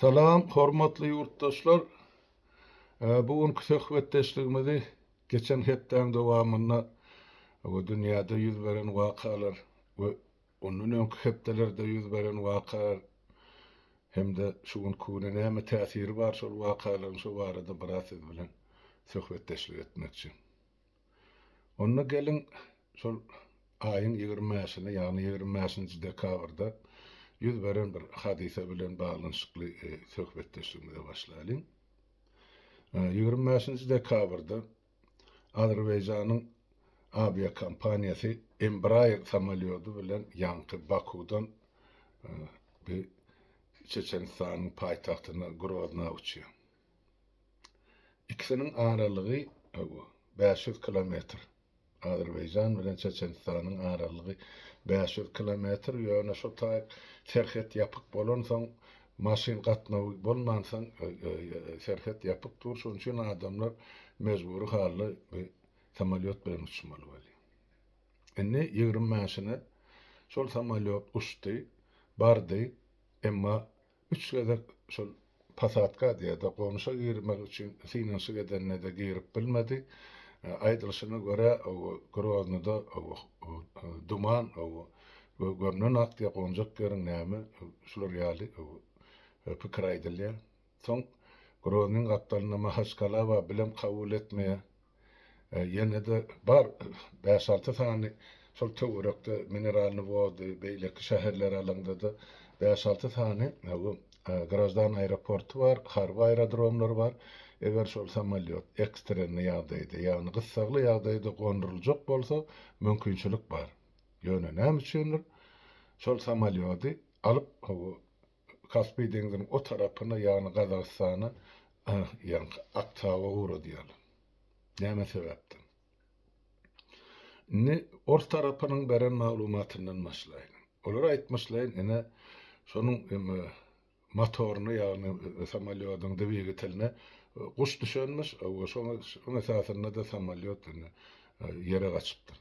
Salam, hormatly yurttaşlar. Bugünkü söhbetdeşligimizi geçen hepden dowamında dünyada yüz beren wakalar we onun öňkü hepdelerde yüz beren wakalar hemde şugunkune näme täsiri bar şol wakalaryň şu barada biraz siz bilen söhbetdeşlik etmekçi. Onna gelin şol aýyň 20-sine, ýagny 20-nji dekabrda yüz beren bir hadise bilen baglanşykly söhbetdeşligimize başlaýalyň. 25 dekabrda Azerbayjanyň avia kompaniýasy Embraer samolyoty bilen ýanky Bakudan bir Çeçenistanyň paýtagtyna Grozna uçýar. İkisiniň aralygy 500 kilometr. Azerbayjan bilen Çeçenistanyň aralygy 500 kilometr. Ýöne şo taýy serhet ýapyk bolan soň maşyn gatnawy bolmansaň serhet ýapyk dur. Şoň üçin adamlar mejburi hally samolyot bilen uçmaly bolýar. Indi 20-sine şol samolyot uçdy, bardy, emma 3 gezek şol Pasatka diýe-de gonyşa girmek üçin finansiýa gedenne de girip bilmedi. Aýdylyşyna görä Groznada duman görnen akdy gonjak gering näme şular ýaly pikir aýdylýar. Soň Groznyň gapdalyna Mahaçkalava bilen kabul etmeýe ýene de bar 5-6 sany şol töwerekde mineralny wody beýleki şäherler alanda da 5-6 sany Grozdan aeroportu var, harby aerodromlary var. Eger şol samolyot ekstremli ýagdaýda, ýagny gyssagly ýagdaýda gonduruljak bolsa, mümkinçilik bar. Ýöne näme üçindir? Şol samolyoty alyp Kaspy deňziň o tarapyna, ýagny Gazagystana, ýani Aktawa uradýar. Näme sebäpden? Ne or tarapynyň beren maglumatyndan başlaýyn. Olar aýtmaşlaýyn, ene şonuň motoruny, ýagny samolyotyň dibigi tiline guş düşenmiş, şoň esasynda da samolyot ýere gaçypdyr.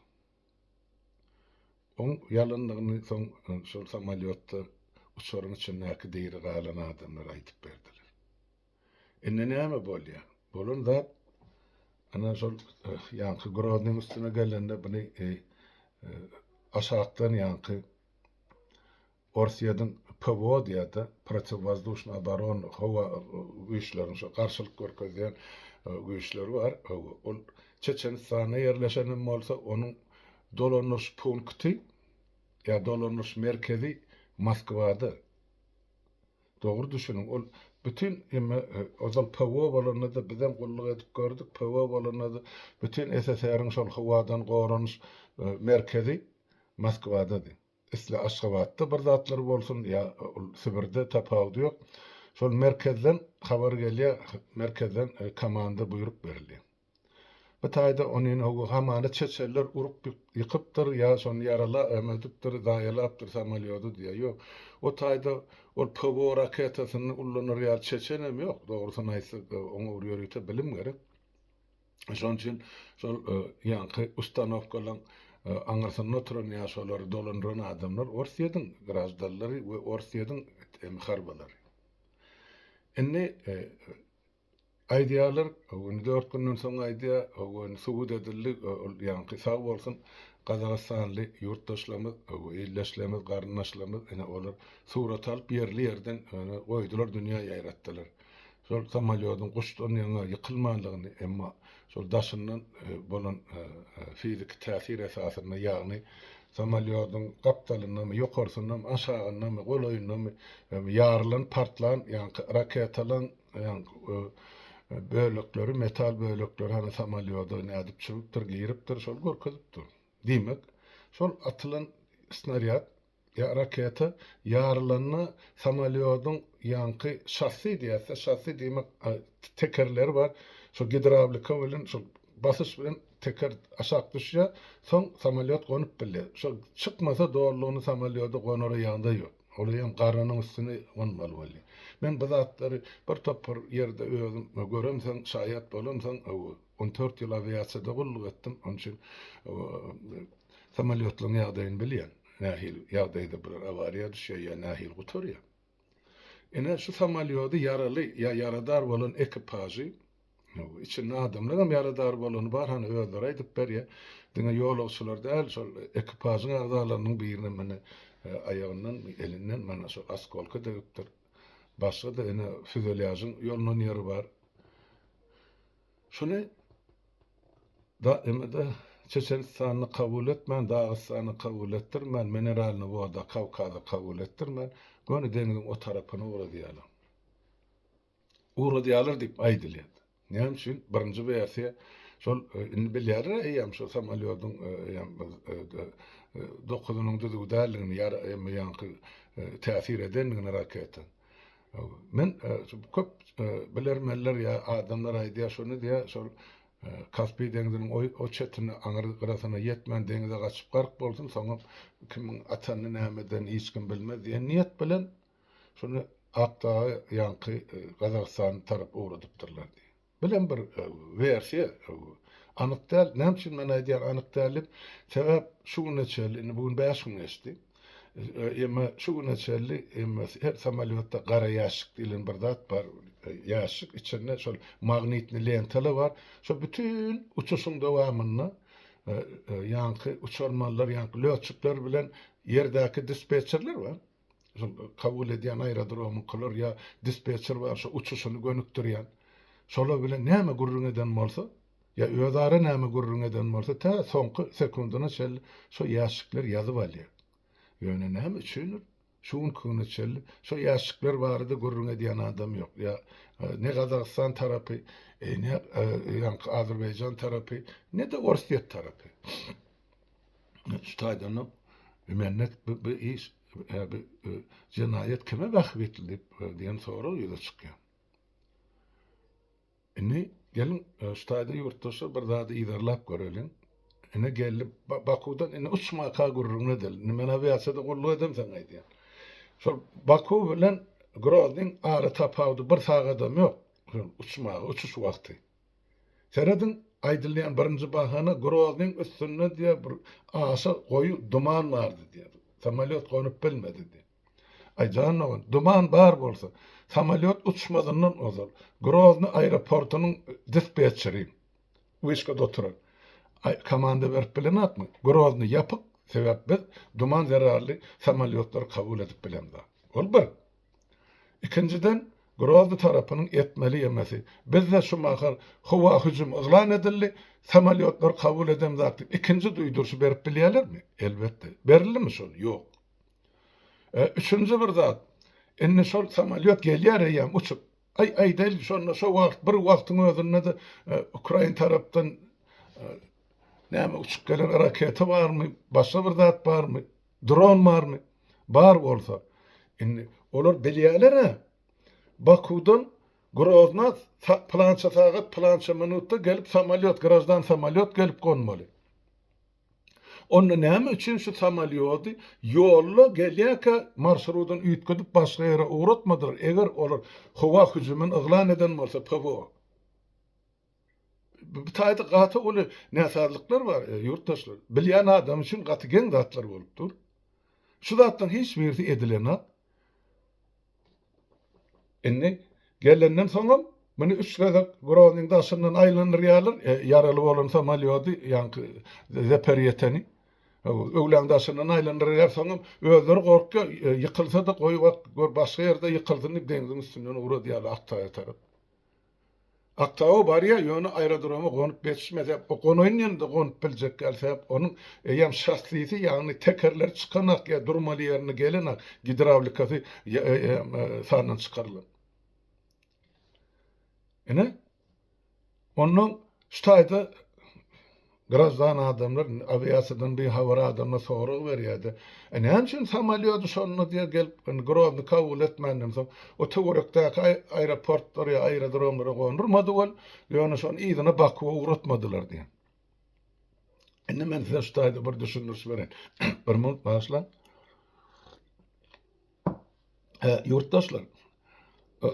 On ýalynlygyny soň şol samolyotda uçaryň içinde näki diýri galan adamlar aýdyp berdiler. Indi näme bolýar? Bolan da ana şol ýanky Groznyň üstüne gelende buny aşagdan ýanky Orsiýadan PVO diýär-de, Protivвоздушный оборон howa güýçleriň şo garşylyk görkezýän güýçleri var. Ol Çeçenistana ýerleşen bolsa, onuň dolanýan punkty ýa dolanýan merkezi Moskwada. Dogry düşünin, ol bütün ozal PVO bolanyny da bizem gulluk edip gördük. PVO bolanyny bütün SSR'ň şol howadan goranyş merkezi Moskwadadyr. Isla Aşgabatda bir zatlar bolsun ýa Sibirde tapawdy ýok. Şol merkezden habar gelýär, merkezden komanda buyruk berilýär. Bu taýda onuň hamany çeçeller urup ýykypdyr ýa şonu ýarala ömedipdir, daýalapdyr samolyoty diýär. Ýok, o taýda ol PVO raketasyny ullanýar ýa çeçenem ýok. Dogrusyny aýtsak, oňa urýarýa bilim gerek. Şoň üçin şol ýanky ustanowkalar aňyrsyny oturan ýa şolary dolandyran adamlar Orsiýadyň grazdallary we Orsiýadyň harbalary. Indi aýdýarlar, 4 günden soň aýdýar, suwud edildi, ýanky sag bolsun Gazagystany ýurtdaşlarymyz, ýerleşlerimiz, garyndaşlarymyz, ene olar surat alyp ýerli ýerden goýdular, dünýä ýaýratdylar. Şol samolyotyň guşdan ýa ýykylmanlygyny, emma şol daşyndan bolan fizik täsir esasynda, ýagny samolyotyň gapdalynyň ýokarsynyň aşagynyň goloýunyň ýarılan, partlan, ýa raketalan, bölekleri, metal bölekleri hani samolyoty nädip çykypdyr, giripdir, şol görkezipdir. Diýmek, şol atylan snaryat ýa raketa ýarylanyny samolyotyň ýanky şassi diýerse, şassi diýmek tekerleri bar. Şol gidravlika bilen, şol basyş bilen teker aşak düşýär, soň samolyot gonyp bilýär. Şol çykmasa doğrulugyny samolyoty gonar ýanda ýok. Ol hem garanyň üstüne gonmaly bolýar. Men bu zatlary bir topar ýerde özüm göremsen, şaýat bolamsan, 14 ýyl aviasiýada gulluk etdim. Onuň üçin samolyotlaryň ýagdaýyny bilýän. Nähil ýagdaýda bir awariýa düşýär ýa nähil gutarýar. Ene şu samalyodu yaralı ya yaradar bolan ekipajy, içinde adamlar hem yaradar bolan bar hani öldür edip berýär. Diňe ýolagçylar däl şol ekipajyň agzalarynyň birine mene ayagyndan elinden mana şol askolka degipdir. Başga da ene fizyoloýasyň ýolunyň ýeri bar. Şunu da emede Çeçenistanyny kabul etmän, Dagystany kabul etdirmän, mineralyny boda Kawkazy kabul etdirmän, göni deňiziň o tarapyna ura diýalar. Ura diýalar diýip aýdylýar. Näme üçin? Birinji versiýa şol indi bilýär eýem şol samalyodyň dokunyň düzügi däligini ýa-da täsir edenligini raketa. Men köp bilermenler ya adamlar aýdýar şonu diýär, şol Kaspy deňiziniň o çetine aňyrysyna ýetmän deňize gaçyp gark bolsun, soňra kimiň atanyny nämeden hiç kim bilmez diýen niýet bilen şonu Akdagy ýanky Gazagystan tarap uğradypdyrlar diýär. Bilen bir versiýa anyk däl. Näme üçin men aýdýar anyk däl? Sebäp şu güneçeli, bugün 5 gün geçdi. Emma şu güneçeli her samolyotda gara ýaşyk diýilen bir zat bar. Ýaşyk içinde şol magnitli lentalar var. Şo bütün uçuşyň dowamyny ýanky uçurmanlar, ýanky löçükler bilen ýerdäki dispetçerler var. Kabul edýän aerodromy kılar ya dispetçer var, şo uçuşyny gönükdirýän. Şolar bilen näme gurrun eden bolsa, ya özara näme gurrun eden bolsa, ta soňky sekundyna şo ýaşyklar ýazyp alýar. Ýöne näme üçin? Şuň küni çelli, şo ýaşyklar barada gurrun edýän adam ýok. Ya ne Gazagystan tarapy, ne Azerbaýjan tarapy, ne de Orsiýet tarapy. Ştaýdany ümennet bu iş, jinayet kime wagt etildi diýen soraw ýüze çykýar. Indi gelin ştaýda ýurtdaşlar bir zady idarlap görelim. Ene gelip Bakudan ene uçmaka gurrun edil. Men aviasiyada gurrun edem sen aýdýar. Şol Baku bilen Groznyň ara tapawdy bir sagadam ýok. Uçmagy, uçuş wagty. Seredin aýdylýan birinji bahana Groznyň üstünde diýe bir aşa goýu duman bardy diýer. Samolyot gonyp bilmedi diýer. Aýjanyň duman bar bolsa, samolyot uçmadyndan ozar. Grozny aeroportunyň dispetçeri Wyşkada oturar. Komanda berip bilen atmy? Grozny ýapyk, sebäp biz duman zararly samolyotlar kabul edip bilemdi. Ol bir. İkinciden Grozny tarapynyň etmeli ýemesi. Bizde şu mahar howa hüjüm yglan edildi, samolyotlar kabul edem zat. İkinci duýdurşy berip bilýärlermi? Elbetde. Berilimi şol? Ýok. Üçüncü bir zat. Enne şol samolyot gelýär ýa uçup. Ay del şonu şo wagt bir wagtyň özünde de Ukraina tarapdan näme uçup gelen raketa barmy? Başga bir zat barmy? Dron barmy? Bar bolsa. Indi olar bilýärler. Bakudan Grozna plança sagat plança minutda gelip samolyot, garajdan samolyot gelip gonmaly. Onu näme üçin şu samolyoty ýolda gelýärkä marşrutyny üýtgedip başga ýere uğratmadylar. Eger olar howa hüjümini yglan eden bolsa PWO. Bu taýda gaty oly näsarlyklar bar ýurtdaşlar. Bilýän adam üçin gaty geň zatlar bolupdyr. Şu zatdan hiç birisi edilenat. Indi gelenden soňra meni 3 gadak Groznyň daşyndan aýlandyrýarlar, yaraly bolan samolyoty ýanky Zaporizhzhyny. Öwlen daşyndan aýlandyrýar soňra özleri gorkka ýykylsa da goýup başga ýerde ýykyldyny deňiziň üstünden ura diýerler Aktaýa tarap. Aktaýa barýa ýöne aerodroma gonyp geçmede, o gonuň ýanynda gonyp biljek gelsep, onuň ýam şahsysy ýagny tekerler çykanak ýa durmaly ýerine gelenak gidravlikasy sanyň çykarylar. Ene onuň ştaýda grazdan adamlar aviasiýadan bir hawara adamna soraw berýärdi. Näme üçin samolyoty şonu diýe gelip Grozny kabul etmändim soň o töwerekdäki aeroportlar ýa aerodromlara gonurmady bol, ýöne şonu ýygyna Bakuwa uğratmadylar diýen. Ene men size ştaýda bir düşündürüş beren. Bir minut başla. Ýurtdaşlar,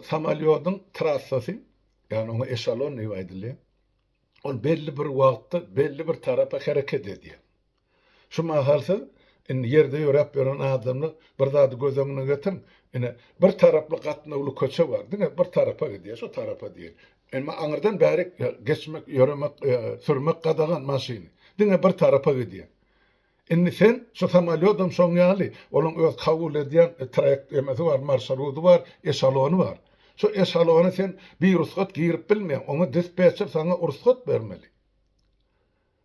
samolyotyň trassasy, ýani onu eşalon diýip aýdylýar. Ol belli bir wagtda belli bir tarapa hareket edýär. Şu mahalda Yerde yörep gören adamny bir zady gözüňe getirin. Bir taraply gatnaly köçe bar, diňe bir tarafa gidýär, şu tarafa diýer. Emma aňyrdan bäri geçmek, ýöremek, sürmek gadagan maşyny. Diňe bir tarafa gidýär. Sen şu samalyodum soňýaly, olaň öz kabul edýän trajekt emesi bar, marşruty bar, eşalony bar. Şu eşalony sen bir ruhsat girip bilmeýän, oňa dispetcher sana ruhsat bermeli.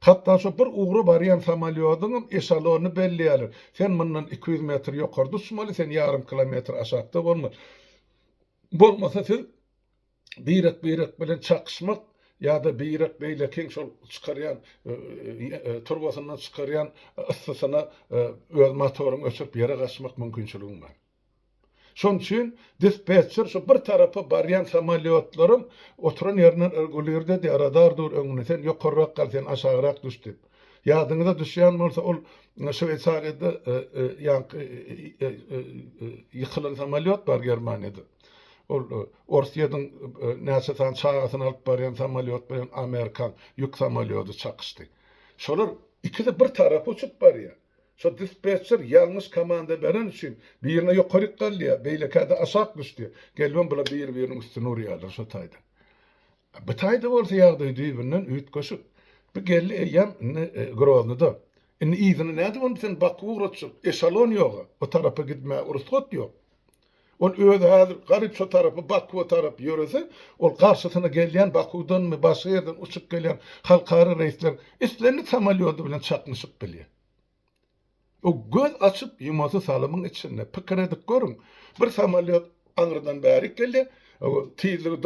Hatta şu bir uğru baryan samalyodun eşalonu belli alır. Sen mundan 200 metr ýokarda uçmaly, sen yarım kilometr aşakda bolmaly. Bolmasa sen birak bilen çakışmak ýa-da birak beýle keň şol çykarýan turbosyndan çykarýan ıssysyna öz motoruň öçüp ýere gaçmak mümkinçiligi bar. Şoň üçin dispetcher şu bir tarapy baryan samalyotlarym oturan ýerinden örgülerde aradardyr öňüne sen ýokarrak gal sen aşagyrak düş dip. Ýadyňyza düşýän bolsa ol Şweýçariýada ýykylan samalyot bar Germaniýada. Ol Orsiýadyň näçe tan çagasyny alyp barýan samalyot bilen Amerikan ýük samalyoty çakışdy. Şolar ikisi bir tarapy uçup barýar. Şu dispetcher ýalňyş komanda beren üçin birine ýokary galýar, beýlekade aşak düşdi. Gelben bula bir-biriniň üstüne urýarlar şu taýda. Bu taýda bolsa ýagdaý diýbinden üýt goşup, bu gelli eýem Groznyda. Ýzyny näde bolsa sen bakwurutsyp, eşalon ýok, o tarapa gitme ruhsat ýok. Ol öýde häzir garyp şu tarapy Bakw tarap ýörese, ol garşysyna gelýän Bakwdan mı başga ýerden uçup gelýän halkara reisler islerini samalyoty bilen çakmışyp bilýär. O göz açıp yuması salımın içinde pikir edip görün. Bir samalyot aňyrdan bäri geldi. O tizligi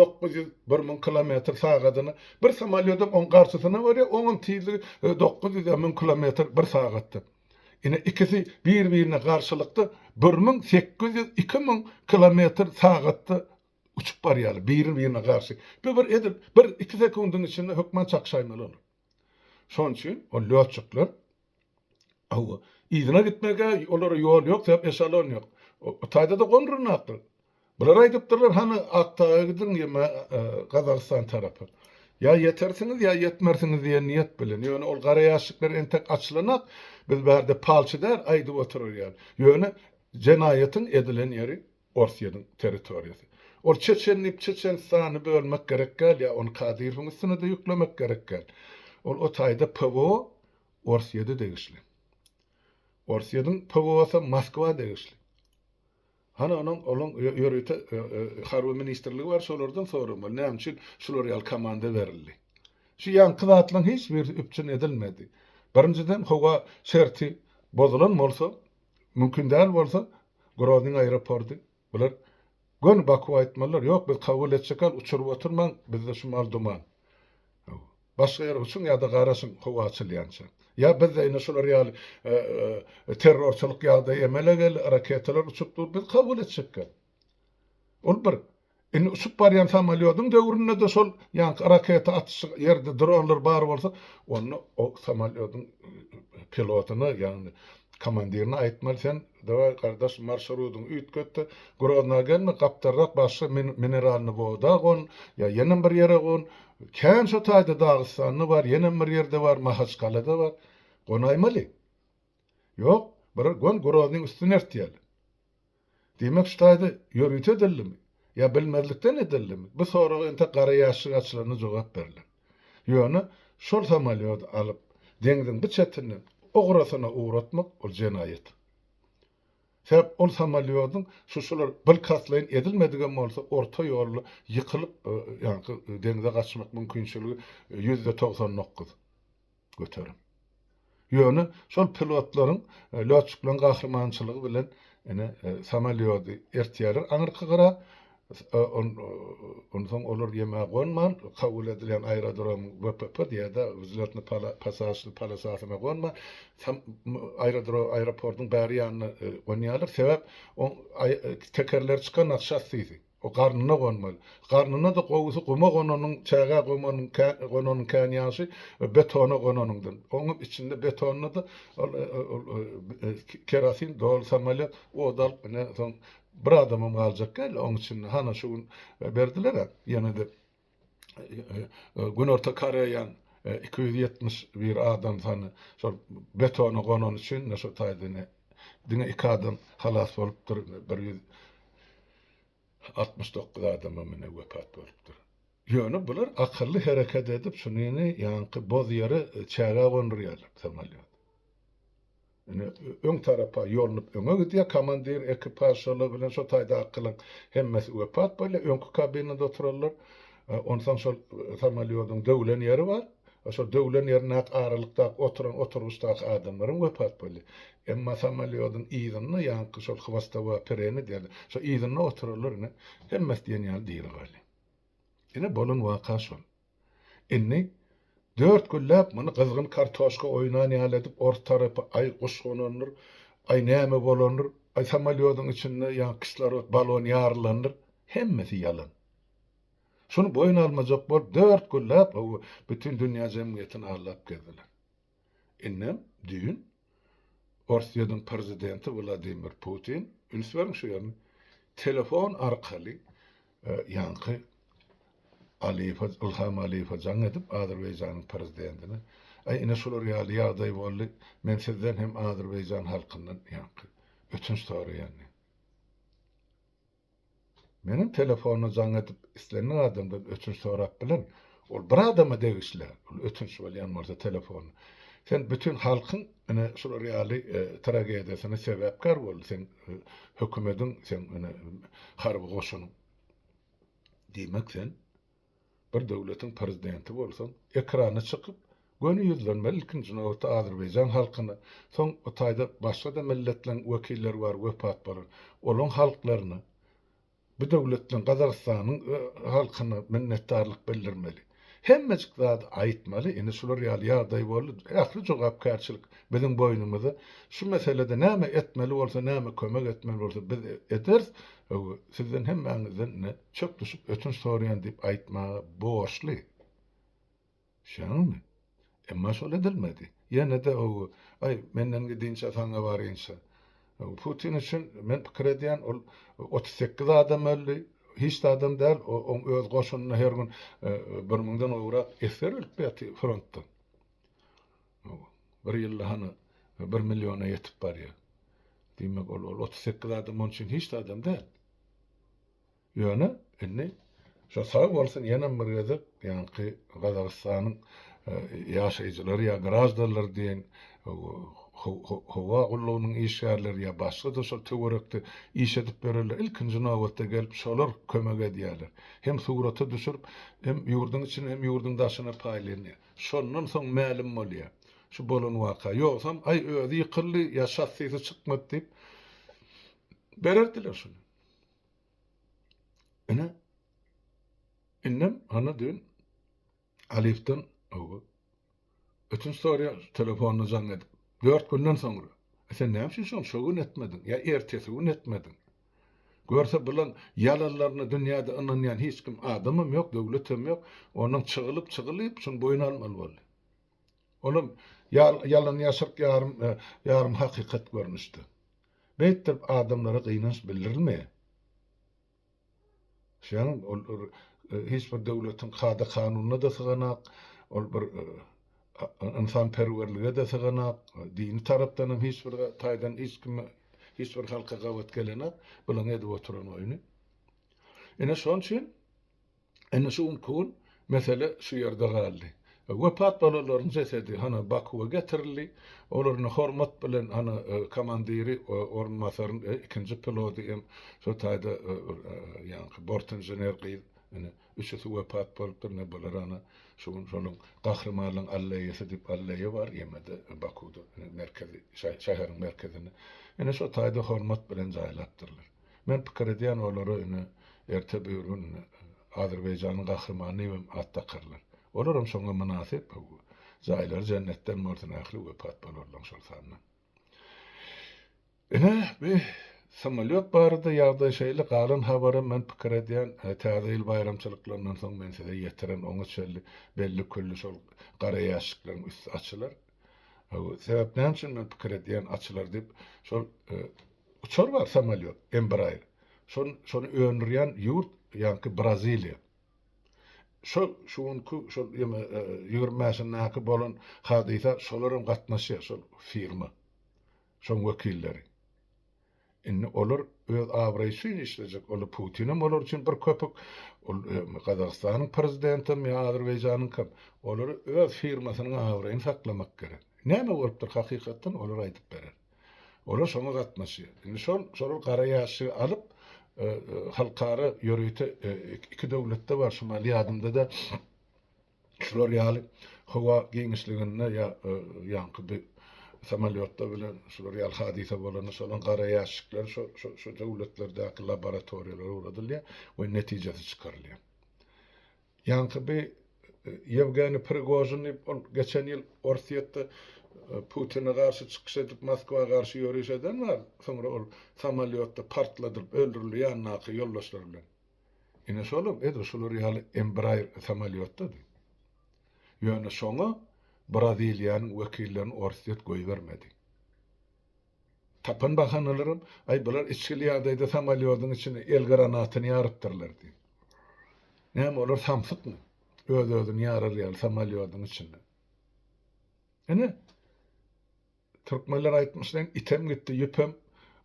900-1000 kilometr sagatyny bir samalyotun on garşysyna berýär, onuň tizligi 900-1000 kilometr bir sagatda. İkisi bir-birine garşylykda 1800-2000 kilometr sagatda uçup barýar, bir-birine garşy. Bir 2 sekundyň içinde hökmen çakşaýmaly olur. Şoň üçin o löçükler İzine gitmege olara yol yok, eşalon yok. O taýda da gondurunakdyr. Bular aýdypdyrlar, hany Aktaýa gidin ýeme Gazakistan tarapy. Ya yetersiňiz ya yetmersiňiz diýen niýet bilen. Ýöne ol gara ýaşyklar entek açylanak, biz bärde palçydar aýdyp oturýar. Ýöne jenaýatyň edilen ýeri Orsiýadyň territoriýasy. Ol Çeçenistany bölmek gerek gel ya onu Kadyrowyň üstüne de ýüklemek gerek gel. Ol o taýda PWO Orsiýada degişli. Orsiýadyň PWO-sy Moskwa degişli. Hana onun ýörüte harby ministrligi bar, şolardan soramal. Näme üçin şolar ýal komanda berildi? Şu ýanky zatlaryň hiç bir üpçün edilmedi. Birinciden howa şerti bozulan bolsa, mümkin däl bolsa, Groznyň aeroporty. Bular gön Bakwa aýtmalar, ýok biz kabul etsekal uçurup oturman, bizde şu mal duman. Başga ýere uçun ýa-da garaşyň howa açylýança. Ya bizde ine şolar ýaly terrorçylyk ýagdaý emele gel, raketalar uçup dur, biz kabul etsekal. Ol bir uçup barýan samalyotyň döwründe de şol ýanky raketa atyşy ýerde dronlar bar bolsa, onu o samalyotyň pilotyna ýani komandirini aýtmaly sen, "Daway gardaş marşrutyň üýtgetdi, Groznyňa gelme, gapdarrak başga mineralny boğda gon, ýa ýene bir ýere gon." Kän şu taýda Dagystanyň bar, ýene bir ýerde bar, Mahaçkalada bar. Gonaýmaly. Ýok, bir gon Groznyň üstüne ertýär. Demek şu taýda ýörüt edildimi? Ya bilmezlikden edildimi? Bu soraga ente gara ýaşyk açylanyna jogap berildi. Ýöne şol samalyot alyp deňiziň bu çetini ograsyna uğratmak ol jenaýet. Sebäp ol samalyotyň şular bir katlaýyn edilmedigen bolsa orta ýolly ýykylyp ýanky deňize gaçmak mümkinçiligi %99 göterim. Ýöne şol pilotlaryň löçüklen gahrmançylygy bilen samalyoty ertýär aňyrky gara ondan olur ýeme gonman kabul edilen aerodrom WPP diýede wizletni palasasyna gonma aeroportyň bäri ýanyna gonýarlar sebäp o tekerler çykan akşasyzy o garnyna gonmaly. Garnyna da gowusy guma gonanyň çaga gonanyň kanyasy betona gonanyňdan. Oňun içinde betonna da kerasin dol samalyot o dal ne son bir adamım galjak gel, onun için hana şuun berdiler, ýene de gün orta karayan 271 adam sany şol betonu gonan üçin näşe taýdyny diňe 2 adam halas bolupdyr, 169 adam mene wepat bolupdyr. Ýöne bular akylly hereket edip şunyny ýanky boz ýere çäge gondurýarlar samolyot. Ine öň tarapa ýolunyp öňe gidýär, komandir ekipaşylar bilen şo taýda akylyň hemmesi wepat bolýar, öňkü kabinede oturarlar. Ondan şol samolyotyň döwlen ýeri bar. Şo döwlen ýerine aralykda oturan oturuşdaky adamlaryň wepat bolýar. Emma samolyotyň ýygyny ýanky şol hwastawa pereni diýerler. Şo ýygyna oturarlar, hemmesi diýen ýaly diýerler. Ine bolun waka şol. Inni 4 güllap muny gyzgyn kartoşka oýnan ýaly edip orta tarapy ay goşgonanlar, ay näme bolanlar, ay samolyotyň içinde ýa kislorod balon ýarlanır, hemmesi ýalan. Şunu boyun almajak bol 4 güllap bütün dünýä jemgyýetini arlap geldiler. Innem düýün Russiýanyň prezidenti Vladimir Putin ünsberiň şu ýerine telefon arkaly ýanky Ilham Aliýew jaň edip Azerbaýjanyň prezidentine ine şolar ýaly ýagdaý boldy. Men sizden hem Azerbaýjan halkyndan ýanky ötünç soraýan. Menin telefonu jaň edip islenen adamdan ötünç sorap bilen ol bir adama degişler. Ol ötünç bolýan bolsa telefonu. Sen bütün halkyň ine şolar ýaly tragediýasyna sebäpkar boldy. Sen hökümetiň sen ine harby goşunyň diýmek sen bir döwletiň prezidenti bolsaň, ekrana çykyp, göni ýüzlenmeli ikinji nowatda Azerbaýjan halkyna, soň o taýda başga da milletleriň wekilleri bar, wepat bolar. Olaň halklaryna, bu döwletlerin Gazagystanyň halkyna minnetdarlyk bildirmeli. Hemmejik zat aýtmaly, ine şular ýaly ýagdaý boldy. Ähli jogapkärçilik biziň boýnumyzda. Şu meselede näme etmeli bolsa, näme kömek etmeli bolsa biz ederiz. Sizden hemmäňizden çök düşüp ötünç soraýan diýip aýtmagy borçly. Şoňmy? Emma şol edilmedi. Ýene de ay menden gidinçe saňa barýança. Putin üçin men pikir edýän ol 38 adam öldü. Hiç de adam däl, o öz goşunyna her gün 1000-den owrak eser ölüp ýaty frontdan. Bir ýylda hany 1 milliona ýetip barýar. Diýmek ol 38 adam onun üçin hiç de adam däl. Ýöne inni şo sag bolsun ýene bir gezip ýanky Gazagystanyň ýaşaýjylary ýa grajdanlar diýen howa gullugynyň işgärleri ýa başga da şol töwerekde iş edip bererler. Ilkinji nowatda gelip şolar kömek edýärler. Hem suraty düşürip, hem ýurdun içine hem ýurdun daşyna paýlanýar. Şondan soň ma'lum bolýar. Şu bolan waka ýoksam ay özi ýykyldy ýa şahsiýeti çykmady diýip bererdiler şunu. Innem ana dün Aliýewden ötünç soraýar telefonu jaň edip 4 günden soňra. Sen näme üçin şo gün etmedin? Ya ertesi gün etmedin? Görse bilen ýalanlaryny dünýäde ynanýan hiç kim adamym ýok, döwletim ýok. Onuň çygylyp şunu boyun almaly boldy. Onuň ýalan ýaşyk ýarym hakykat görnüşdi. Beýtdir adamlara gynanç bildirilmeýär. Şoň hiç bir döwletiň hada kanunyna da syganak, ol bir insan perwerlige de syganak, dini tarapdan hem hiç bir taýdan hiç bir halka gawat gelenak, bilen edip oturan oýny. Ene şoň üçin şu kun mesele şu ýerde galdy. Wepat bolalaryň jesedi hana Bakuwa getirildi. Olaryny hormat bilen hana komandiri ornmasaryň ikinji piloty hem şu taýda ýanky bort inžener gyýyp üçüsi wepat bolupdyr, ne bolar ana şonuň gahrymanyň allaýasy diýip allaýa bar ýemede Bakuda merkezi şäheriň merkezine. Ene şu taýda hormat bilen jaýlapdyrlar. Men pikir edýän olary erte bugün Azerbaýjanyň gahrymany hem atdakarlar. Olaram şoňa münasip jaýlar jennetden mordan ähli wepat bolarlar şol sanyň. Bir samolyot barada ýagdaý şeýle galan habara men pikir edýän täze ýyl bayramçylyklaryndan soň men size ýetiren oňa şeýle belli külli şol gara ýaşyklaryň üstü açylar. Sebäp näme üçin men pikir edýän açylar diýip şol uçar bar samolyot Embraer. Şonu öňürýän ýurt ýanky Braziliýa. şuunku şol ýigirmäsindäki bolan hadysa şolaryň gatnaşy şol firma, şol wekilleri. Inni olar öz abraýsyny işlejek. Olar Putinim olar üçin bir köpük. Ol Gazagstanyň prezidenti mi Azerbaýjanyň kam. Olar öz firmasynyň abraýyny saklamak gerek. Näme bolupdyr hakykatdan olar aýdyp berer. Olar şoňa gatnaşy. Indi şol gara ýaşy alyp halkara ýörüýte iki döwletde bar Şymali ýadymda da şular ýaly howa giňişliginde ýanky samolyotda bilen şular ýaly hadisa bolan şolan gara ýaşyklar şu döwletlerdäki laboratoriýalara uradylýar we netijesi çykarylýar. Ýanky Yevgeni Prigozhin geçen ýyl Orsiýetde Putin'e karşı çıkış edip Moskva'ya karşı yürüyüş eden var. Sonra o samolyotda partladıp öldürülüyor nakı yoldaşlar bilen. Yine şolum edir şolur ýaly Embraer samolyottady. Ýöne şoňa Braziliýanyň wekillerini Orsiýet goýbermedi. Tapan bakanlarym ay bular içkili ýagdaýda samolyotyň içine el granatyny ýarypdyrlar diýip. Näme olar samsykmy? Öz-özüni ýararýar samolyotyň içinde. Ene Türkmenler aýtmyşlar item gitdi, ýüpem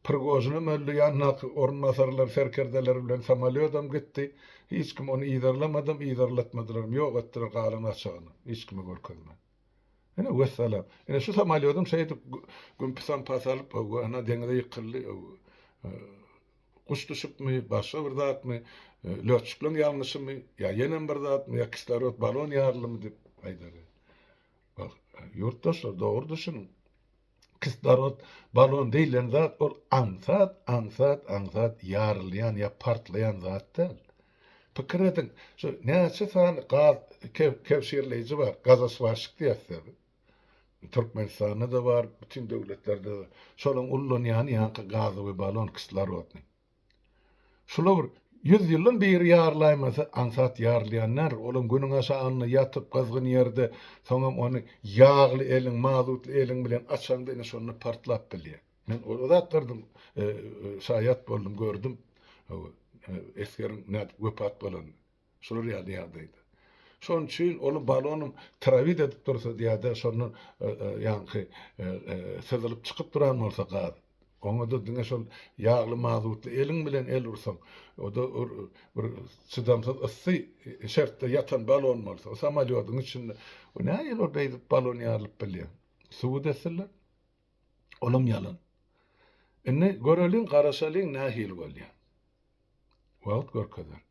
Prigozhinim öldü, ýannaky ornmasarlar, serkerdeler bilen samolyotam gitdi. Hiç kim onu ýydarlamadym, ýydarlatmadylar. Ýok etdiler galan açygyny. Hiç kimi görkezme. Ene wessalam. Ene şu samolyotam şeýdi gümpisan pas alyp, ana deňize ýykyldy. Kuş düşüpmi, başga bir zatmy, löçüklen ýalňyşymy, ýa ýene bir zatmy, ýa kislorod balon ýarlymy dip aýdary. Bak, ýurtdaşlar dogry düşünün. Kislorod balon diýilen zat ol ansat ýarylýan ýa partlaýan zat däl. Pikir edin, şu näçe san gaz kevşirleýiji bar, gazaswaşyk diýerler. Türkmenistanda da var, bütün döwletlerde de. Şolaň ullanýan ýanky gazy we balon kislorodny. Şular 100 ýyldan beri ýarlaýmasa ansat ýarlaýanlar, olam günüň aşagyny ýatyp gazgyn ýerde, soňam onu ýagly eliň, mazutly eliň bilen açanda ene şonu partlap bilýär. Men o zatlardan şaýat boldum, gördüm. Eskerin näde wepat bolan. Şular ýaly. Şoň üçin olu balonum travit edip dursa diýär, şonu ýanky sezilyp çykyp duran bolsa gaz. Oňa da diňe şol ýagly mazutly eliň bilen el ursaň, o da bir çydamsaz issy şertde ýatan balon bolsa, o samolyotyň içinde o näýe ol beýdip balon ýarylyp bilýär. Suw desiller. Olam ýalan. Indi görelin garaşalyň nähil bolýar. Wagt görkezler.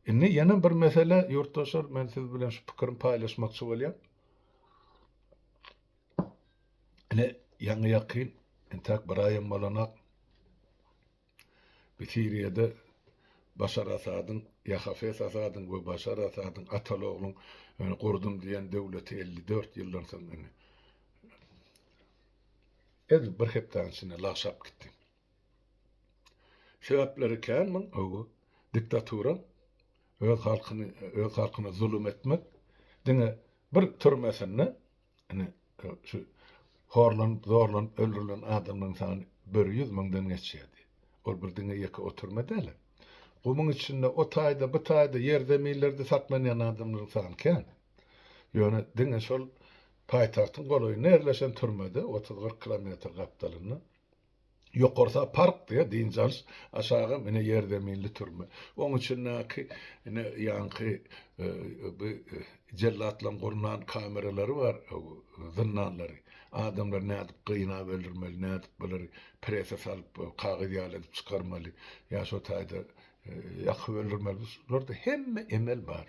Indi ýene bir mesele ýurtdaşlar, men siz bilen şu pikirimi paýlaşmakçy bolýar. Ine ýaňy ýakyn entak Brian Malanak Siriýede Başar Asadyň, Hafez Asadyň we Başar Asadyň atalogluň gurdum diýen döwleti 54 ýyldan soň bir hepdansine laşap gitdi. Sebäpleri känmi? O diktatura, öz halkyny zulüm etmek, diňe bir türmesinde şu zorlan öldürülen adamın sany 100 000'dan geçýärdi. Ol bir diňe ýeke oturmadalar. Omuň içinde o taýda, bu taýda ýerde millerde satmanýan adamlaryň sany kän. Ýöne diňe şol paýtagtyň golaýyna ýerleşen türmede 30-40 kilometr gapdalyny ýokarsa park diýe diýinjals aşağı mene ýerde milli türme. Oň üçin ýanky jellatlan gurunan kameralary bar, zyndanlary. Adamlar nädip gynap öldürmeli, nädip bolary presse salyp kagyz ýalyp çykarmaly, ýa şo taýda ýakyp öldürmeli. Şollarda hemme emel bar.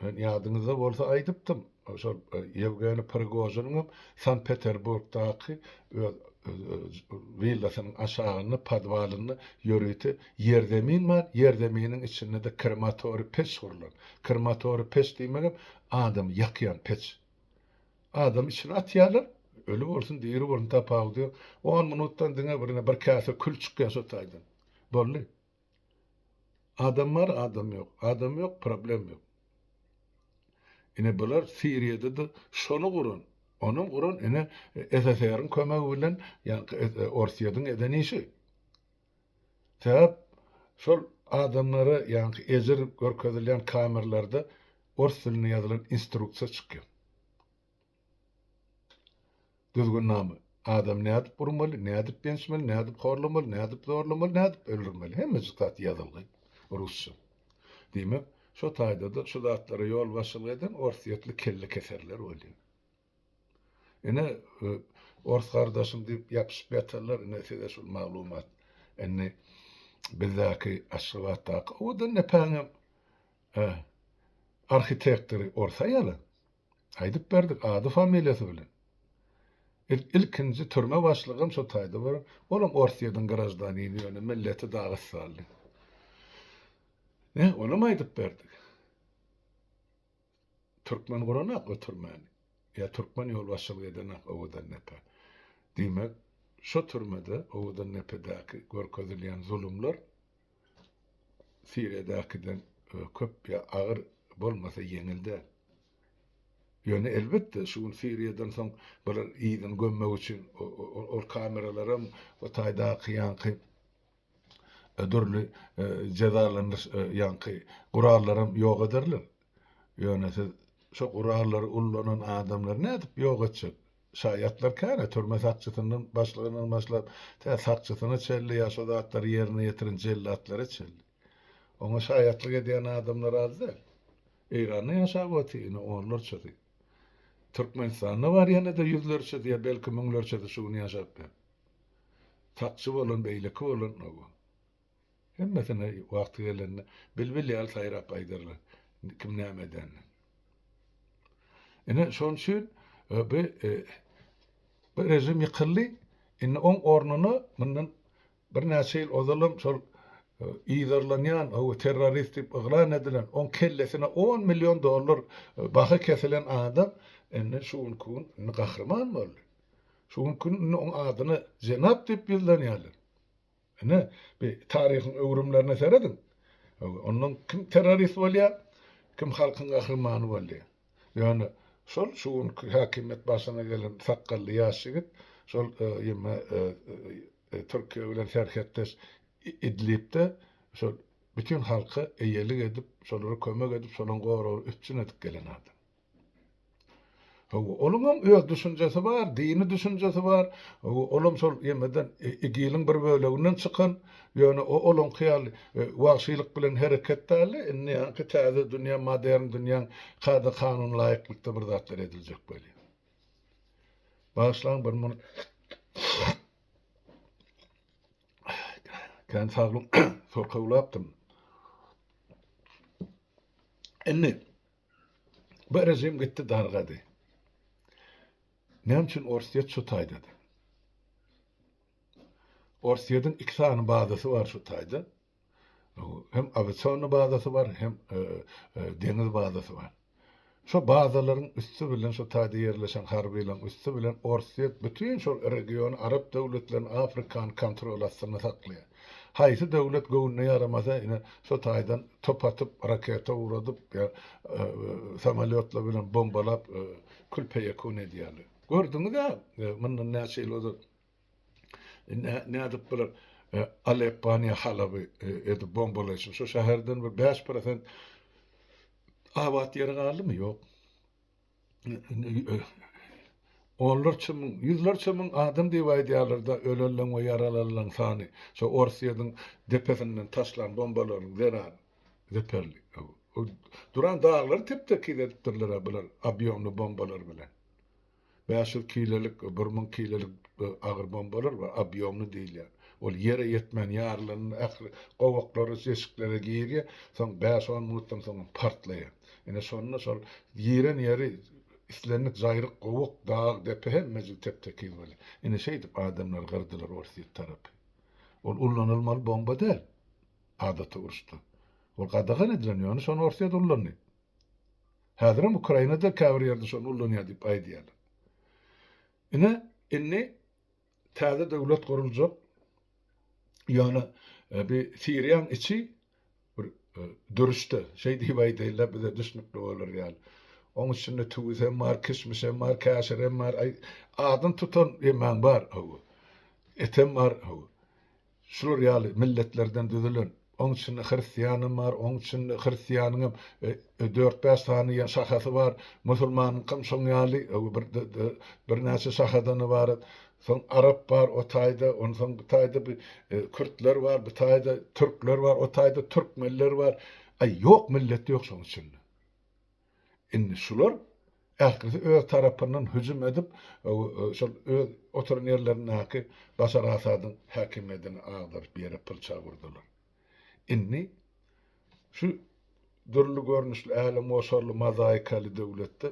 Men ýadyňyzda bolsa aýdypdym. Şol Yevgeni Prigozhinyň Sankt Peterburgdaky villasynyň aşagyny, podwalyny ýörüýti ýerdemin bar, ýerdeminiň içinde de krematori peç gurulan. Krematori peç diýmegem adam ýakýan peç. Adam içine atýarlar, ölü bolsun, diri bolsun tapagy diýip 10 minutdan diňe birine bir käse kül çykýan şo taýdan. Bolly. Adam var, adam ýok. Adam ýok, problem ýok. Ine bular Siriýede de şonu guran. Onu guran ine SSR'ın kömegi bilen ýa-ni Orsiýadyň edeni işi. Sebäp şol adamlara yani ezir görkezilýän kameralarda ors diline ýazylan instruksiýa çykýar. Düzgün namy. Adam nädip burmaly, nädip bençmeli, nädip horlamaly, nädip zorlamaly, nädip öldürmeli. Hemme zat ýazylgy rusça. Diýmek, şo taýda da şu zatlara ýol başylyk eden orsiýetli kelle keserler bolýar. Ene ors gardaşym diýip ýapyşyp ýatarlar, ene size şu maglumat. Enne bizdäki aşgabatda o da näpäňe arhitektori orsa ýaly. Aýdyp berdik ady familiýasy bilen. İlkinci türme başlygym şo taýda bar. Olam orsiýadan garajdanyny ýöne milleti dağıs saldy. Ne, onu aýdyp berdik. Türkmen guranak o türmeni. Ya Türkmen ýol başçylyk edenak owadan näpe. Diýmek, şo türmede owadan näpedäki görkezilýän zulumlar Siriýadäkiden köp ýa agyr bolmasa ýeňildi. Ýöne elbetde şu Siriýadan soň bular ýygyň gömmek üçin o kameralaram o taýda ýanky ödürli cezalandyr ýanky gurallarym ýok ederler. Ýöne şo gurallary ullanan adamlar nädip ýok etjek? Şaýatlar käne türme sakçysynyň başlygynyň başlap tä sakçysyny çelli ýa-şo zatlar ýerine ýetirin jellatlary çelli. Oňa şaýatlyk edýän adamlar azdy. Eýranyň ýaşap otyny onlar çydy. Türkmenistanda var ýene-de ýüzlerçe diýe belki müňlerçe de şuny ýaşap. Sakçy bolan, beýleki bolan o. Hemmesine wagty gelende bilbil ýal saýrap aýdyrlar. Kim näme eden. Ene şoň üçin bu rejim ýykyldy. Ine oň ornuny mundan bir näçe ýyl ozalym şol ýyzarlanýan o terrorist diýip yglan edilen oň kellesine $10 milyon baha kesilen adam enne şuň gün gahrman boldy. Şuň gün oň adyny Zenap diýip bilýärler. Ene bir taryhyň öwrümlerine seredin. Onuň kim terrorist bolýar, kim halkyň gahrmany bolýar. Ýani şol hakimiýet başyna gelen sakally ýaşygyt şol ýeme Türkiýe bilen serhetdeş Idlib'de şol bütün halka eýelik edip, şolary kömek edip, şolaň gorawy üstün edip gelen adam. Olumam öz düşünjesi var, dini düşünjesi var. Olum şol ýemeden igiliň bir böleginden çykan, ýöne olum hyýal wagşylyk bilen hereketdäli, indi ýa-ni täze dünýä, modern dünýäň kada kanun laýyklykda bir zatlar ediljek bolýar. Başlaň bir mun kan sağlım sokawlapdym. Indi bu rejim gitdi dargady. Näme üçin orsiýet şu taýda? Orsiýetin iki sany bazasy bar şu taýda. Hem aviasiýon bazasy bar, hem deniz bazasy bar. Şo bazalaryň üstü bilen şo taýda ýerleşen harbylaryň üstü bilen orsiýet bütün şol region Arap döwletlerini Afrikan kontrol astyna saklaýar. Haýsy döwlet göwnüne yaramasa ine şo taýdan top atyp, raketa uradyp ýa samolyotlar bilen bombalap külpeyekun edýärler. Gördüňiz-mi? Mundan näçe ýyl ozat nädip biler Aleppany, Halapy edip bombalaýşy. Şo şäherden bir 5% awat ýeri galdymy? Ýok. Onlarça ming, yüzlerce ming adam diýip aýdýarlarda ölenler we yaralanlar sany. Şo Orsiýadyň depesinden taşlan bombalaryň zerar zeperli. Duran dağlar tepdeki edipdirler bular aviony bombalar bilen. 500 kilolik, 1000 kilolik agyr bombalar bar, aviony diýilýär. Ol ýere ýetmän ýarlaryň ähli gowaklary jeşiklere giýerýär, soň 5-10 minutdan soň partlaýar. Ene şonda şol ýeren ýeri islenlik zaýryk gowuk dağ depe hemmesi tepdeki bolýar. Ene şeýdip adamlar gardylar Orsiýet tarapy. Ol ullanylmaly bomba däl. Adaty uruşdy. Ol gadagan edilen ýöne şonu Orsiýet ullanýar. Häzirim Ukrainada käbir ýerde şonu ullanýar diýip aýdýarlar. Ene täze döwlet guruljak. Ýöne bir Siriýanyň içi bir dürüşde şeý diýip aýdýarlar, bize düşnükli bolar ýaly. Onun içinde tüwüsem var, kişmişem var, käşerem var, adın tutan ýemäň bar. Etem var. Şular ýaly milletlerden düzülen Onun için Hristiyanım var, onun için Hristiyanın 4-5 tane şahası var. Musulmanın kımşoňaly bir näçe şahadanı var. Soň Arap var, o taýda, onun soň bu taýda bir Kürtler var, bu taýda Türkler var, o taýda Türkmenler var. Ay yok millet yok şoň için. Indi şular ähkisi öz tarapyndan hüjüm edip şol öz oturan ýerlerine Başar Asadyň häkimiýetini agdaryp berip pylça gurdular. Inni şu dürlü görnüşli äle moşarly mozaikaly döwletde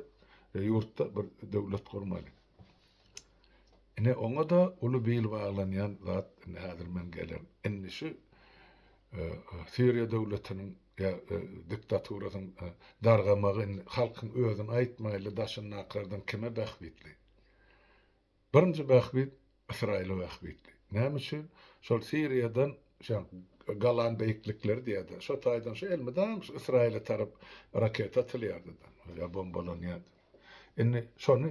ýurtda bir döwlet gurmaly. Ine oňa da uly beýil baglanýan zat häzir men gelen. Inni şu Suriýa döwletiniň diktaturasyň dargamagy halkyň özüni aýtmaýly daşyny akardan kime bähbitli? Birinji bähbit Israýla bähbitli. Näme üçin? Şol Suriýadan galan beýiklikler diýdi. Şo taýdan şu elmeden Israýla tarap raket atylýardy. Ya bombalanýardy. Inni şonu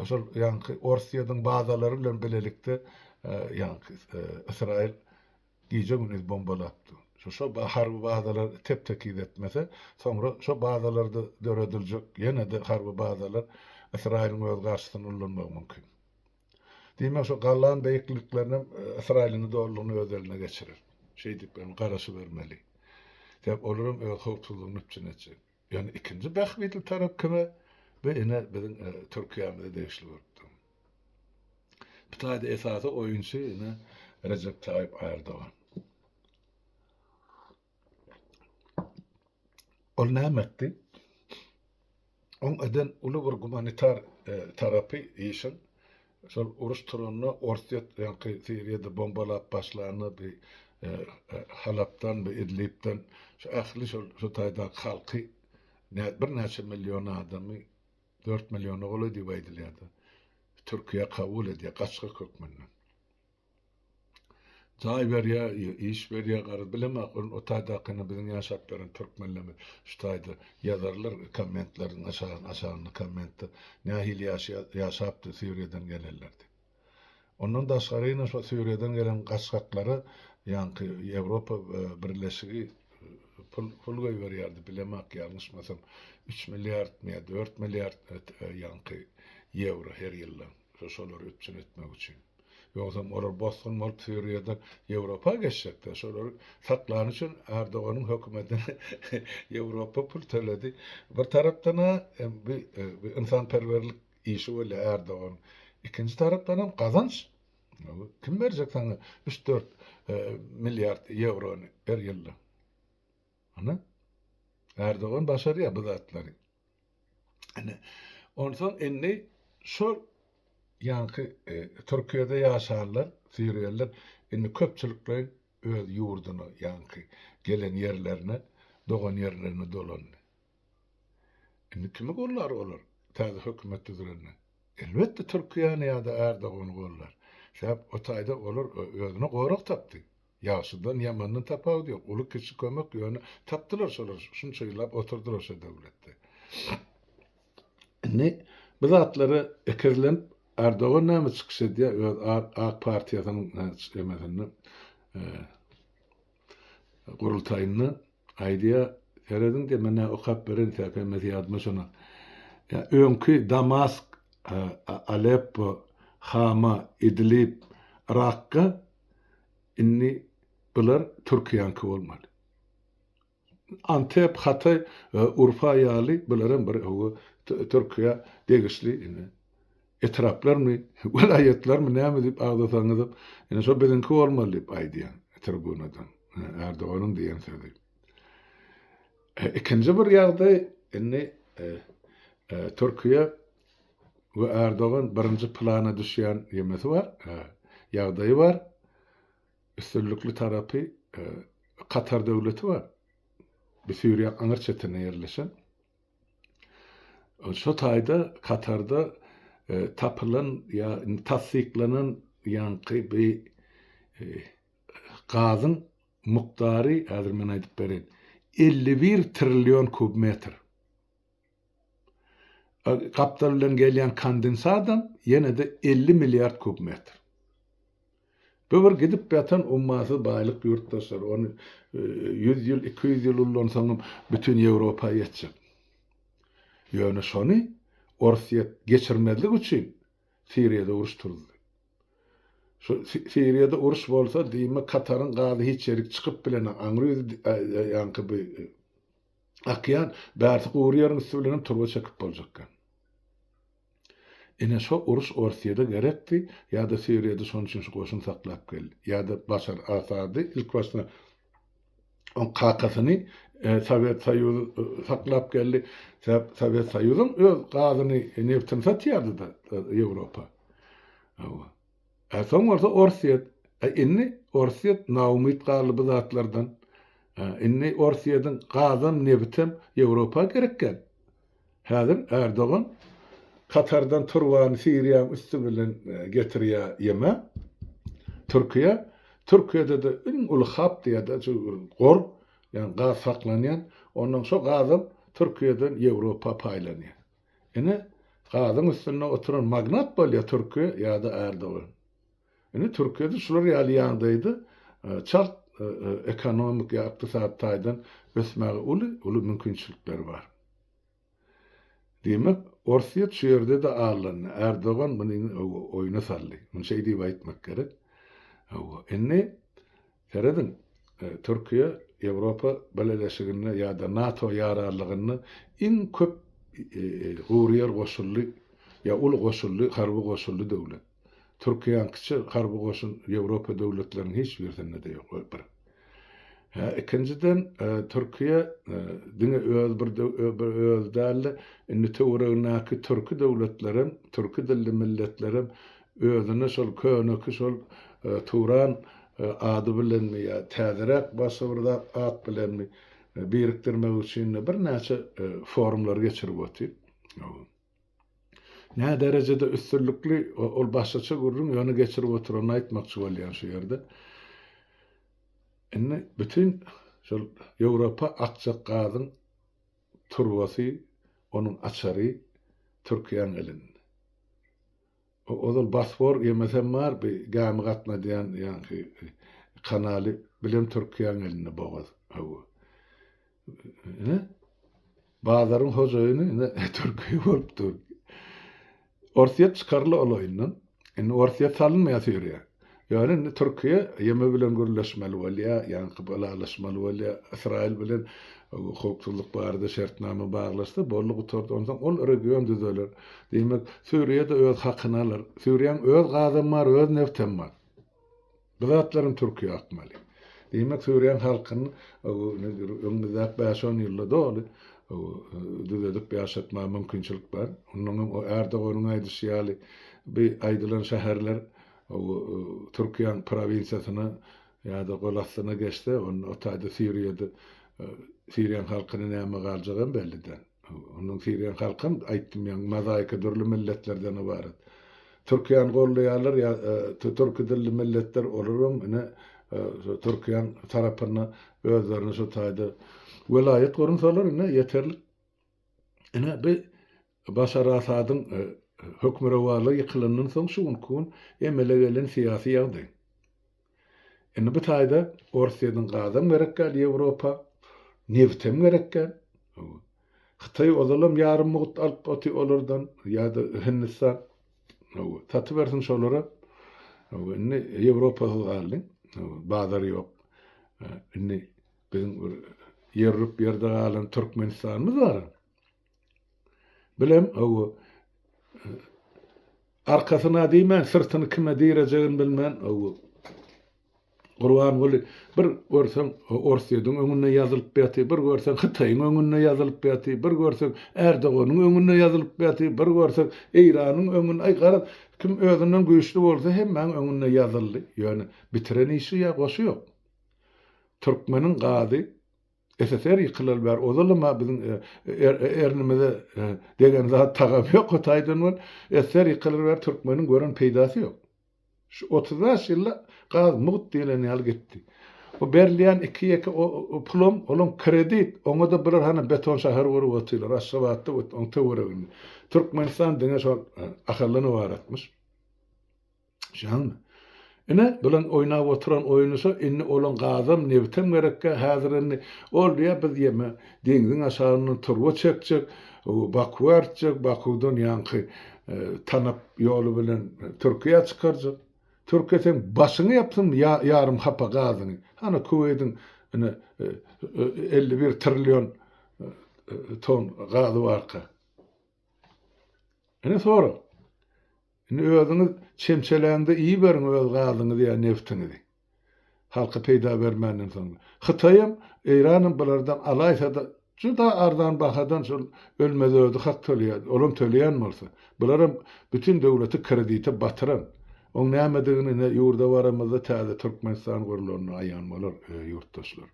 şol Orsiýadyň bazalary bilen bilelikde Israýl giýje güni bombalapdy. Şo harby bazalar tep-tekid etmese, soňra şo bazalarda dörediljek ýene-de harby bazalar Israýlyň öz garşysyna ulanmagy mümkin. Diýmek şo galan beýikliklerini Israýlyň dollugyny öz eline geçirir. Dip ben garaşy bermeli. Dep olurum öz howpsuzlygyny üçin. Yani ikinji bähbitli tarap kime? Ve ene bizim Türkiýemizde deýişli bolupdy. Bu taýda esasy oýunçy ene Recep Tayyip Erdoğan. Ol nämetdi? On eden uly bir humanitar tarapy işin şol uruş turuny Orsiýa Siriýede bombalap başlany bir Halap'tan ve İdlib'den şu ahli şu taýda halky bir näçe milyon adamy 4 milyon oly diýip aýdylýardy. Türkiýe kabul edýär gaçky hökmünden. Jaý berýär, iş berýär gary bilemek o taýdakyny biziň ýaşaplaryn türkmenlemi şu taýda ýazarlar kommentlerini aşagyny kommentde nähili ýaşapdy Suriýadan gelenlerdi. Ondan da şaryna şu Suriýadan gelen gaçkaklary Ýewropa birleşigi pul berýärdi bilemek ýalňyşmasam 3 milliard me 4 milliard euro her ýyl şolary üçin etmek üçin. Ýogsa olar bosgun bolup Suriýadan Ýewropa geçecekler. Şolary saklany üçin Erdoğanyň hökümetine Ýewropa pul төлedi. Bir tarapdan bir insanperwerlik işi bole Erdoğan. İkinci tarapdan hem kazanç. Kim berjek sana 3-4 milyard euro her ýylda? Ana? Erdoğan başarýar bu zatlary. Ana ondan enni şol Türkiýede ýaşarlar, Suriýalılar enni köpçülikler öz ýurduny gelen ýerlerine, dogan ýerlerine dolandy. Enni kimi gollar olar? Täze hökümet düzülenler. Elbetde Türkiýany ýa-da Erdoğany gollar. Şäp o taýda olur özüne gorak tapdy. Ýaşydan ýamandan tapawdy ýok. Uly kişi kömek ýöne tapdylar şolar. Şunça ýyllap oturdylar şo döwletde. Ne bu zatlary ekirlenip Erdoğan näme çykyş edýär? Öz AK partiýasynyň emesini gurultaýyny aýdýar. Seredin de mene okap berin sepemesi ýadyma şona. Ya öňkü Damask, Aleppo, Hama, İdlib, Rakka inni bular Türkiýanky bolmaly. Antep, Hatay, Urfa ýaly bularym bir Türkiýa degişli ini. Etraplarmy, vilayetlermi näme diýip agdasaňyz, ene şo biziňki bolmaly diýip aýdýar tribunadan. Erdoğanyň diýen sözi. İkinci bir ýagdaý inni Türkiýe we Erdoğan birinji plana düşýän ýemesi bar, ýagdaýy bar. Üstünlükli tarapy Katar döwleti bar. Bir Suriýa aňyr çetine ýerleşen. Şo taýda Katarda tapylan ýa tasdiklanan bir gazyň muqdary häzir men aýdyp berin 51 trilyon kubmetr. Kaptar bilen gelýän kondensadan ýene de 50 milyard kubmetr. Bu bir gidip yatan umması baylık yurttaşlar. Onu 100 yıl, 200 yıl ondan sonra bütün Avrupa'ya yetecek. Ýöne şonu Orsiýet geçirmezlik üçin Siriýede uruş turdy. Şu Siriýede uruş bolsa diýme Kataryň gazy hiç ýerik çykyp bilen aňry ýanky bir akyan bäri gurýaryň üstüne turba çekip boljak. Ene şo uruş Orsiýede gerekdi, ýa-da Siriýede şoň üçin şu goşun saklap geldi. Ýa-da Başar Asady ilk başda on kakasyny Sovet Soýuzy saklap geldi. Sovet Soýuzyň öz gazyny neftin satýardy da Ýewropa. Soň bolsa Orsiýet, inni Orsiýet naumyt galyby zatlardan, inni Orsiýetin gazan neftim Ýewropa gerekken. Häzir Erdogan Katardan turwan Siriýanyň üstü bilen getirýär ýeme. Türkiýede de iň uly hap diýär, gor, ýani gaz saklanýan, ondan şo gazym Türkiýeden Ýewropa paýlanýar. Ene gazyň üstüne oturan magnat bolýar Türkiýe ýa-da Erdogan. Ene Türkiýede şular ýalyýandydy, çalt ekonomik ýa ykdysat taýdan ösmäge uly mümkinçilikler bar. Demek Orsiýet şu ýerde de ağırlandı. Erdogan bunu oyuna saldy. Bunu şey diýip aýtmak gerek. Enne seredin Türkiýe Ýewropa Beleleşigine ýa-da NATO ýararlygyny iň köp gurýar goşully ýa ul goşully, harby goşully döwlet. Türkiýanyň kiçi harby goşun Ýewropa döwletleriniň hiç birinde de ýok. İkinciden Türkiye dine öz bir öz däli inni töwregindäki türki döwletlerim, türki dilli milletlerim özüne şol könöki şol Turan ady bilenmi ýa täzerek başyrda at bilenmi birikdirmek üçin bir näçe forumlar geçirip ötüp. Nä derejede üstünlükli ol başaça gurrun ýöne geçirip oturany aýtmakçy bolýan şu ýerde. Enne bütün şol Ýewropa akçak gazyň turbasy, onuň açary Türkiýanyň elinde. Ozal Bosfor ýemesem bar bir gamy gatna diýen ýa-ni kanaly bilen Türkiýanyň elinde bogaz. Ne? Bazaryň hojaýyny Türkiýe bolupdy. Orsiýet çykarly olaýyndan, enne Orsiýet salynmaýar Siriýa. Yani Türkiye yeme bilen gürleşmeli bolýar, ýani gıbalaşmaly bolýar, Israil bilen hukukçuluk barada şertname baglaşdy, bolly guturdy, ondan ol region düzeler. Demek Suriýede öz hakyny alar. Suriýanyň öz gazy bar, öz neftem bar. Bu zatlaryň Türkiýe akmaly. Demek Suriýanyň halkyny öňüňizde 5-10 ýylda doly düzelip ýaşatma mümkinçilik bar. Onuň o Erdoğan'ın aýdyşy bir aýdylan şäherler Türkiýanyň provinsiýasyna ýa-da golasyna geçdi. Onu o taýda Siriýede Siriýan halkyny näme galjagan belliden. Onuň Siriýan halkyn aýtdym ýa mozaika dürli milletlerden ibaret. Türkiýany gollaýarlar ýa türk dilli milletler olaram ine Türkiýanyň tarapyna özlerini şu taýda welayet gorunsalar ine ýeterli. Ine bir Başar Asadyň hökmürewarlygy ýykylandan soň şu gün emele gelen syýasy ýagdaý. Ene bu taýda Orsiýanyň gazy gerekkel Ýewropa neftem gerekkel. Hytaý ozalam ýarym mugt alyp oty olardan ýa-da Hindistan taty bersin şolara. Ene Ýewropa galy bazary ýok. Ene biziň ýerrup ýerde galan Türkmenistanymyz bar. Bilem arkasyna diýmän, sırtyny kime diýerejegini bilmän, Gurban boli bir görsen Orsiýanyň öňüne ýazylyp ýaty, bir görsen Hytaýyň öňüne ýazylyp ýaty, bir görsen Erdoganyň öňüne ýazylyp ýaty, bir görsen Eýranyň öňüne aýgarap kim özünden güýçli bolsa hemmäň öňüne ýazyldy. Ýöne bitiren işi ýa goşy ýok. Türkmeniň gazy SSR ýykylal bar. Ozalama biziň ernimize degen zat tagap ýok, Hytaýdan bol SSR ýykylal bar, Türkmeniň gören peýdasy ýok. Şu 30 ýylda gaz mugt diýilen ýaly gitdi. O berliýän 2 o pulum, onuň kredit, oňa da birer hana beton şäher gurup otylar, Aşgabatda oň töweregini. Türkmenistan diňe şol akallany baratmyş. Şaňmy? Ine bulan oynap oturan oyunusa inni olan gazam nebtem gerekke häzirini ol diye biz yeme deňiziň aşagyny turwa çekjek, Baku artjak, Bakudan ýanky tanap ýolu bilen Türkiýe çykarjak. Türkiýeň başyny ýapsyn ýarym hapa gazyny. Hana Kuweyt'in 51 trilyon ton gazy barka. Ine sonra özüňiz çemçeläňde iyi beriň öz gazyňyzy ýa neftinizi. Halka peýda bermenden soň. Hytaýym Iranyň bulardan alaýsa da juda ardan bahadan şol ölmezödi hak töleýär. Olam töleýän bolsa, bularym bütün döwleti kredite batyran. Oň nämedigini ne ýurda baramyzda täze Türkmenistan gurularyny aýan bolar ýurtdaşlar.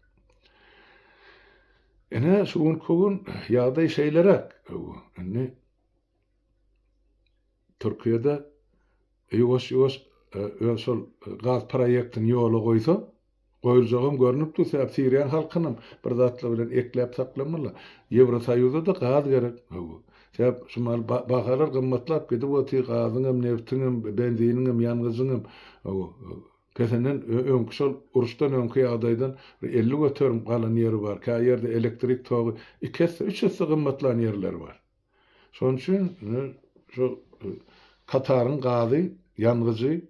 Ene şuň kogun ýagdaý şeýlerek. Ene Türkiýede ýoş ösol gaz proýektini ýola goýsa, goýuljagym görnüp dursa, Siriýan halkynyň bir zatly bilen ekläp saklamaly. Ýewrosoýuzda da gaz gerek. Sebäp şumal bahalar gymmatlap gidip oty gazyňam, neftiniňam, benziniňam, ýangyzyňam pesenden öňküsol uruşdan öňkü ýagdaýdan 50 götürüm galan ýeri bar. Ka ýerde elektrik togy 2-3 gymmatlan ýerler bar. Şoň üçin şu Kataryň gazy, ýangyjy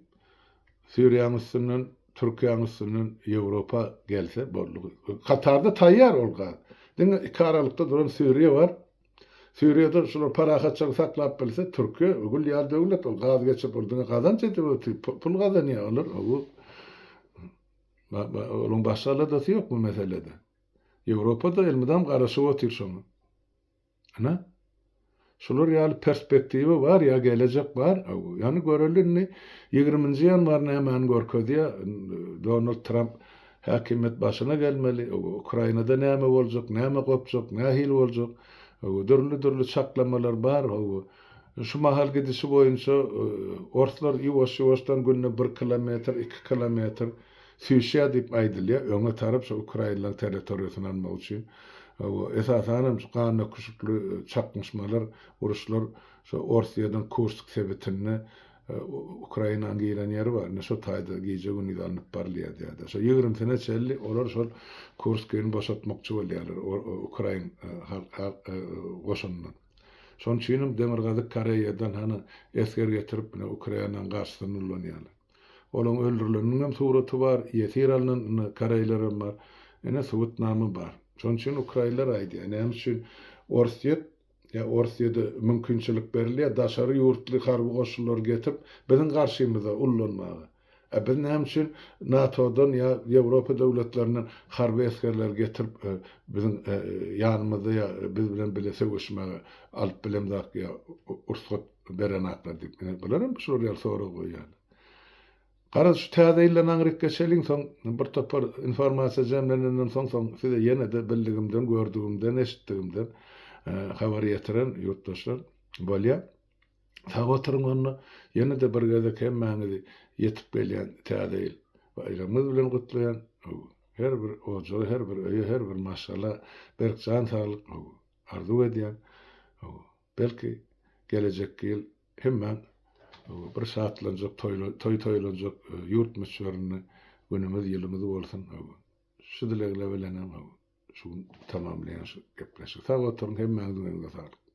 Suriýanyň üstünden, Türkiýanyň üstünden Ýewropa gelse boldy. Katarda taýýar ol gaz. Diňe iki aralykda duran Suriýa bar. Suriýada şular parahatçylyk saklap bilse, Türkiýe ugul ýar döwlet ol gaz geçip boldyňa gazan çetip pul gazanýar olur. Onun başarılı da yok bu meselede. Ýewropada elmidam garaşyp otyr şonu. Ana? Şular ýaly perspektiwi bar, ýa gelecek bar. Ýani görelini 20-nji ýanwaryna hemen görkezýär. Donald Trump häkimet başyna gelmeli. Ukrainada näme boljak, näme gopjak, nähil boljak. Dürli çaklamalar bar. Şu mahal gidişi boýunça ortlar ýuwaş-ýuwaşdan günne 1 kilometr, 2 kilometr süýşýä diýip aýdylýar. Öňe tarap şu Ukraina territoriýasyny almak üçin. Esasanam gana küçükli çakmışmalar, uruşlar şu Orsiýadan Kursk sebetini Ukrainaň giren ýeri bar. Ne şu taýda gije güni alınıp barlýar diýdi. Şu 20 sene çelli olar şol Kurskyn boşatmakçy bolýarlar Ukrain goşundan. Şoň üçin demir gazy Koreýadan hany esker getirip Ukrainaň garşysyny ulanýarlar. Olaň öldürileniniň suraty bar, ýetir alynan Koreýlerim bar. Ene subutnamy bar. Şoň üçin Ukrainler aýdy. Näme üçin Orsiýada mümkinçilik berilýär, daşary ýurtly harby goşullar getirip biziň garşymyza ullanmagy. Biz näme üçin NATO'dan ýa Ýewropa döwletlerinden harby eskerler getirip biziň ýanymyzda ýa biz bilen bilese goşmagy alyp bilemdak ýa ursat berenaklar diýip bilerim şu ýaly soraw goýýar. Garaz şu täzeýle aňryk geçeliň soň bir topar informasiýa jemlenenden soň size ýene de bildigimden, gördügimden, eşitdigimden habar ýetiren ýurtdaşlar bolýar. Taýga oturmanyny ýene de bir gezek hemmäňizi ýetip gelýän täzeýil baýramyz bilen gutlaýan her bir ojagy, her bir öýe, her bir maşala berk jan saglyk arzu edýän. Belki gelecek ýyl hemmäň bir saatlanjak toýlanjak ýurt meşwerine günümiz ýylymyz bolsun. Şu dilegle bilen şu tamamlayan şu gepleşik. Sağ oturun hemmäňiziň öňünde sağlyk.